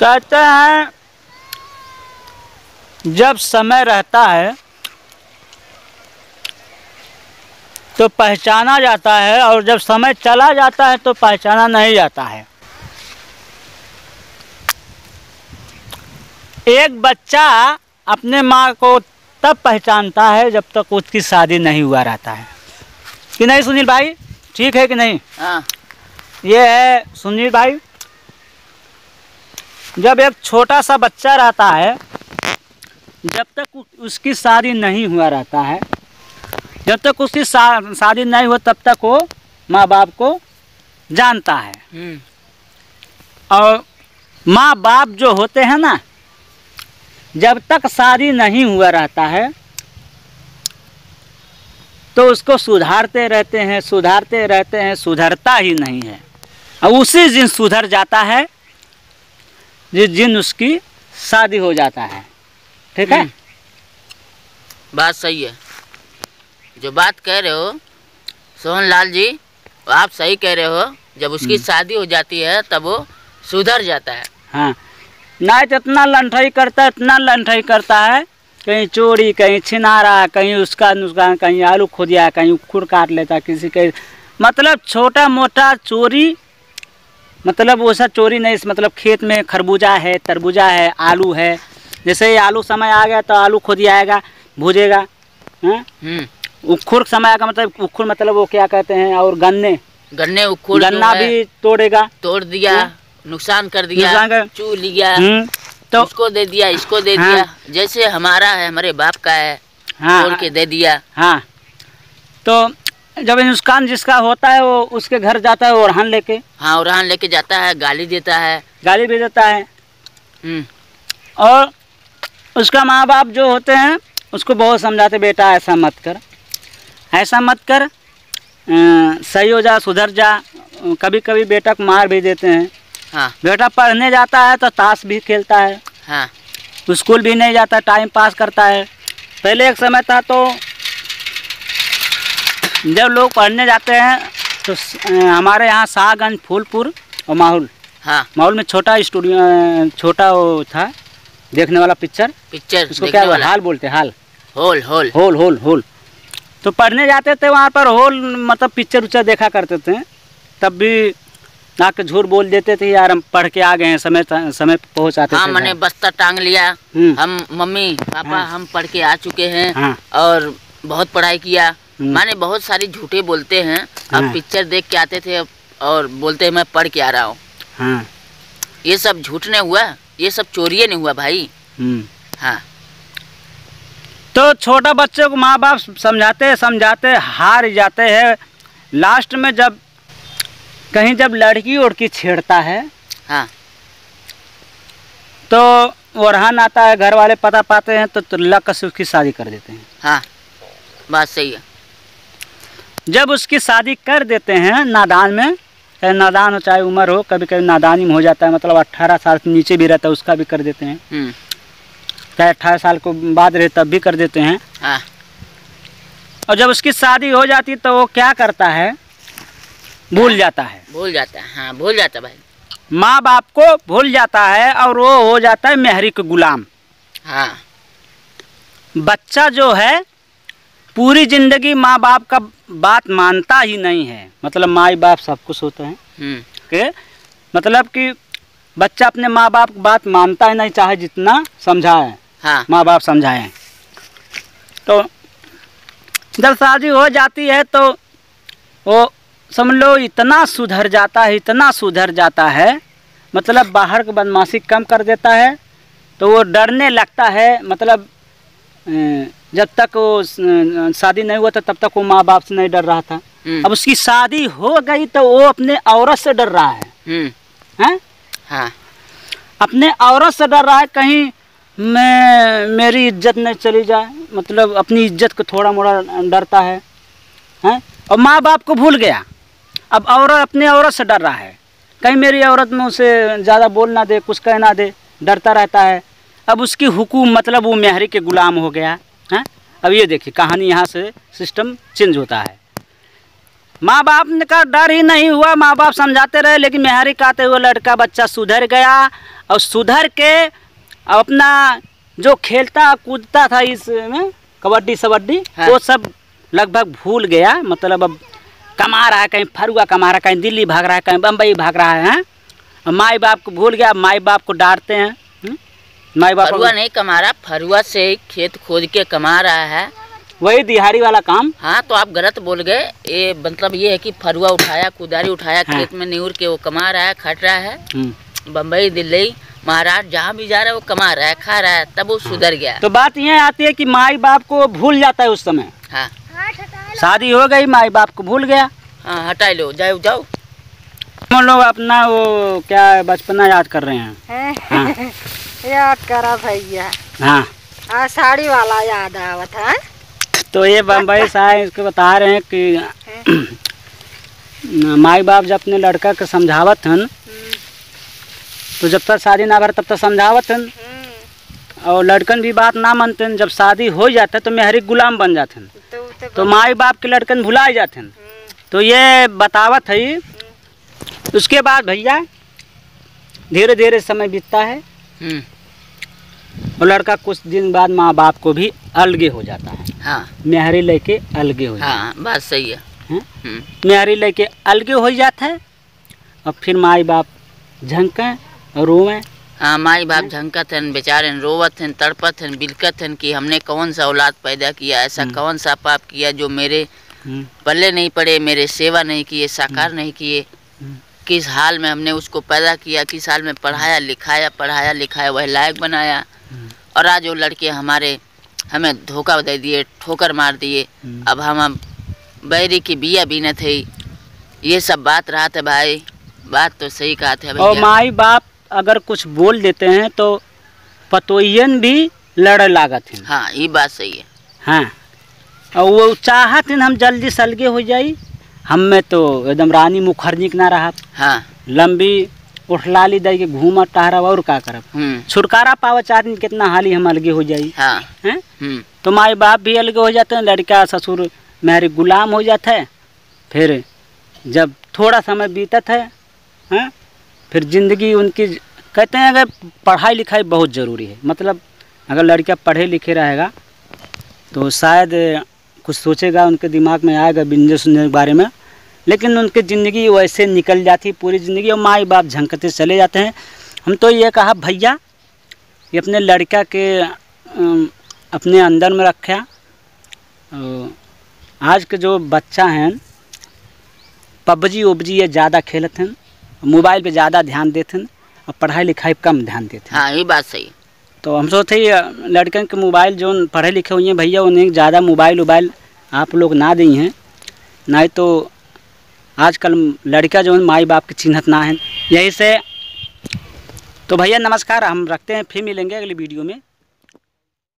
कहते हैं जब समय रहता है तो पहचाना जाता है और जब समय चला जाता है तो पहचाना नहीं जाता है। एक बच्चा अपने माँ को तब पहचानता है जब तक उसकी शादी नहीं हुआ रहता है, कि नहीं सुनील भाई? ठीक है कि नहीं? हाँ। ये है सुनील भाई, जब एक छोटा सा बच्चा रहता है, जब तक उसकी शादी नहीं हुआ रहता है, जब तक उसकी शादी नहीं हो तब तक वो माँ बाप को जानता है। और माँ बाप जो होते हैं ना, जब तक शादी नहीं हुआ रहता है तो उसको सुधारते रहते हैं, सुधारते रहते हैं, सुधरता ही नहीं है। और उसी दिन सुधर जाता है जिस दिन उसकी शादी हो जाता है। ठीक है? बात सही है, जो बात कह रहे हो सोहन लाल जी, आप सही कह रहे हो। जब उसकी शादी हो जाती है तब वो सुधर जाता है। हाँ, नहीं तो इतना लंठाई करता है, इतना लंठाई करता है, कहीं चोरी, कहीं छिनारा, कहीं उसका नुकसान, कहीं आलू खो दिया, कहीं उखुड़ काट लेता किसी के, मतलब छोटा मोटा चोरी। मतलब वो सब चोरी नहीं, मतलब खेत में खरबूजा है, तरबूजा है, आलू है, जैसे ये आलू समय आ गया तो आलू खो दिया आएगा, भूजेगा। उखुड़ समय आएगा, मतलब उखुड़ मतलब वो क्या कहते हैं, और गन्ने उखुड़, गन्ना भी तोड़ेगा, तोड़ दिया, नुकसान कर दिया, चू लिया, तो उसको दे दिया, इसको दे दिया। जैसे हमारा है, हमारे बाप का है, तोड़ के दे दिया। हाँ, तो जब नुकसान जिसका होता है वो उसके घर जाता है ओरहान लेके। हाँ, ओरहान लेके जाता है, गाली देता है, गाली भी देता है। और उसका माँ बाप जो होते हैं उसको बहुत समझाते, बेटा ऐसा मत कर, ऐसा मत कर, सही हो जा, सुधर जा। कभी कभी बेटा को मार भी देते हैं। हाँ। बेटा पढ़ने जाता है तो ताश भी खेलता है। हाँ। स्कूल भी नहीं जाता, टाइम पास करता है। पहले एक समय था तो जब लोग पढ़ने जाते हैं तो हमारे यहाँ शाहगंज, फूलपुर और माहौल, हाँ, माहौल में छोटा स्टूडियो, छोटा वो था देखने वाला पिक्चर उसको क्या हाल बोलते, hall, hole hole hole hole hole. तो पढ़ने जाते थे वहाँ पर, होल मतलब पिक्चर उच्चर देखा करते थे। तब भी आके झूठ बोल देते थे, यार हम पढ़ के आ गए हैं, समय पहुँच आते थे। हाँ, मैंने बस्ता टांग लिया, हम मम्मी पापा हम पढ़ के आ चुके हैं और बहुत पढ़ाई किया। माने बहुत सारी झूठे बोलते हैं। अब पिक्चर देख के आते थे और बोलते हैं मैं पढ़ के आ रहा हूँ। ये सब झूठ नहीं हुआ, ये सब चोरी नहीं हुआ भाई। हाँ, तो छोटा बच्चे को माँ बाप समझाते समझाते हार जाते हैं। लास्ट में जब कहीं जब लड़की उड़की छेड़ता है, हाँ, तो ओरहान आता है, घर वाले पता पाते हैं तो लक से उसकी शादी कर देते हैं। हाँ, बात सही है। जब उसकी शादी कर देते हैं नादान में, चाहे नादान हो चाहे उम्र हो, कभी कभी नादानी में हो जाता है, मतलब 18 साल से नीचे भी रहता है उसका भी कर देते हैं। चाहे 18 साल को बाद रहे तब भी कर देते हैं। हाँ। और जब उसकी शादी हो जाती तो वो क्या करता है, भूल जाता है। भूल जाता है, हाँ, भूल जाता है भाई, माँ बाप को भूल जाता है और वो हो जाता है मेहरी के गुलाम। हाँ। बच्चा जो है पूरी जिंदगी माँ बाप का बात मानता ही नहीं है। मतलब माँ बाप सब कुछ होता है के मतलब कि बच्चा अपने माँ बाप की बात मानता ही नहीं, चाहे जितना समझाए। हाँ। माँ बाप समझाएं। तो जब शादी हो जाती है तो वो समझ लो इतना सुधर जाता है, इतना सुधर जाता है, मतलब बाहर की बदमाशी कम कर देता है। तो वो डरने लगता है, मतलब जब तक वो शादी नहीं हुआ था तब तक वो माँ बाप से नहीं डर रहा था। अब उसकी शादी हो गई तो वो अपने औरत से डर रहा है। हैं? हाँ। अपने औरत से डर रहा है, कहीं मेरी इज्जत नहीं चली जाए, मतलब अपनी इज्जत को थोड़ा मोड़ा डरता है। हैं? और माँ बाप को भूल गया, अब औरत, अपने औरत से डर रहा है, कहीं मेरी औरत में उसे ज़्यादा बोल ना दे, कुछ कह ना दे, डरता रहता है। अब उसकी हुकूम, मतलब वो मेहरी के गुलाम हो गया है। अब ये देखिए कहानी, यहाँ से सिस्टम चेंज होता है। माँ बाप का डर ही नहीं हुआ, माँ बाप समझाते रहे, लेकिन मेहरी कहते हुए लड़का बच्चा सुधर गया और सुधर के अपना जो खेलता कूदता था इसमें कबड्डी सबड्डी, हाँ। वो सब लगभग भूल गया। मतलब अब कमा रहा है, कहीं फरुआ कमा रहा है, कहीं दिल्ली भाग रहा है, कहीं बम्बई भाग रहा है। माई बाप को भूल गया, माई बाप को डांटते हैं। माई बाप फरुआ नहीं कमा रहा, फरुआ से खेत खोद के कमा रहा है, वही दिहाड़ी वाला काम। हाँ तो आप गलत बोल गए। ये मतलब ये है कि फरुआ उठाया, कुदारी उठाया, हाँ। खेत में निहुर के वो कमा रहा है, खट रहा है। बम्बई दिल्ली महाराष्ट्र जहाँ भी जा रहा है वो कमा रहा है, खा रहा है, तब वो सुधर गया। तो बात ये आती है कि माई बाप को भूल जाता है उस समय। हाँ शादी हो गई, माई बाप को भूल गया। हाँ हटा लो, जाओ जाओ। हम लोग अपना वो क्या बचपना याद कर रहे हैं। हाँ। याद करा भैया। हाँ साड़ी वाला याद आवत है। तो ये बम्बई साहब इसको बता रहे हैं कि माई बाप जब अपने लड़का के समझावत हन, तो जब तक शादी ना कर तब तक समझावत हन, और लड़कन भी बात ना मानते हैं। जब शादी हो जाता है तो मेहरी गुलाम बन जाते हैं, तो माई बाप के लड़कन भुला जाते हैं। तो ये बतावत है। उसके बाद भैया धीरे धीरे समय बीतता है और लड़का कुछ दिन बाद माँ बाप को भी अलगे हो जाता है। हाँ मेहरी लेके अलगे हो जाता है। हाँ बात सही है। मेहरी लेके अलगे हो जाता है और फिर माई बाप झंकें और रोवें। हाँ माई बाप झंकत हैं, बेचारे रोवत हैं, तड़पत हैं, बिलकत हैं कि हमने कौन सा औलाद पैदा किया, ऐसा कौन सा पाप किया जो मेरे पल्ले नहीं पड़े, मेरे सेवा नहीं किए, साकार नहीं किए। किस हाल में हमने उसको पैदा किया, किस हाल में पढ़ाया लिखाया वह लायक बनाया, और आज वो लड़के हमारे हमें धोखा दे दिए, ठोकर मार दिए। अब हम बैरी की बिया भी न थे। ये सब बात रहा था भाई, बात तो सही कहा था भैया। और माई बाप अगर कुछ बोल देते हैं तो पतोयन भी लड़ लागत हैं। हाँ ये बात सही है। हाँ और वो चाहत हैं हम जल्दी सलगे हो जाई। हम में तो एकदम रानी मुखर्जी के ना रहा। हाँ लंबी उठलाली दे के घूमत टहरा और का करब। छुटकारा पावच आदमी कितना हाली हम अलगे हो जाई। हाँ हैं तो माई बाप भी अलगे हो जाते हैं, लड़का ससुर मेरे गुलाम हो जाता है। फिर जब थोड़ा समय बीतत है, हैं फिर ज़िंदगी उनकी कहते हैं अगर पढ़ाई लिखाई बहुत ज़रूरी है। मतलब अगर लड़का पढ़े लिखे रहेगा तो शायद कुछ सोचेगा, उनके दिमाग में आएगा बिजनेस के बारे में, लेकिन उनकी ज़िंदगी वैसे निकल जाती है पूरी ज़िंदगी और माई बाप झंकते चले जाते हैं। हम तो ये कहा भैया कि अपने लड़का के अपने अंदर में रखा। आज के जो बच्चा हैं पबजी उबजी ये ज़्यादा खेलते हैं, मोबाइल पे ज़्यादा ध्यान देते हैं और पढ़ाई लिखाई पे कम ध्यान देते हैं। हाँ ये बात सही है। तो हम सोचते लड़कन के मोबाइल जो पढ़े लिखे हुए हैं भैया उन्हें ज़्यादा मोबाइल आप लोग ना दी हैं, नहीं तो आजकल लड़का जो है माई बाप की चिन्हत ना है। यही से तो भैया नमस्कार, हम रखते हैं, फिर मिलेंगे अगली वीडियो में।